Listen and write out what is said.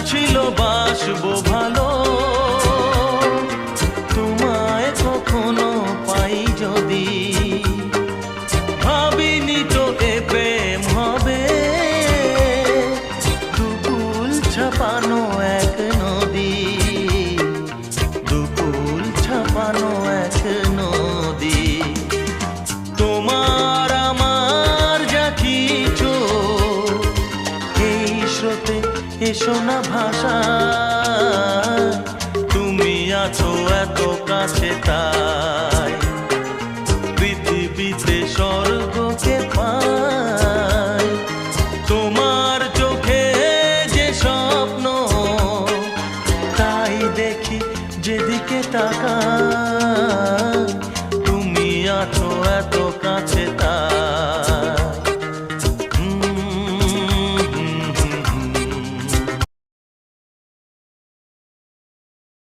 ছিল বাসবো ভালো, তোমায় কখনো পাই যদি। ভাবিনি তো এ প্রেম হবে, দুকুল ছাপানো এক নদী, দুকুল ছাপানো এক নদী। তোমার আমার যা কিছু এই স্রোতে এসো না ভাষা, তুমি আছো এত কাছে তাই পৃথিবীতে স্বর্গকে পাই। তোমার চোখে যে স্বপ্ন তাই দেখি যেদিকে তাকাই, তুমি আছো এত কাছে তাই।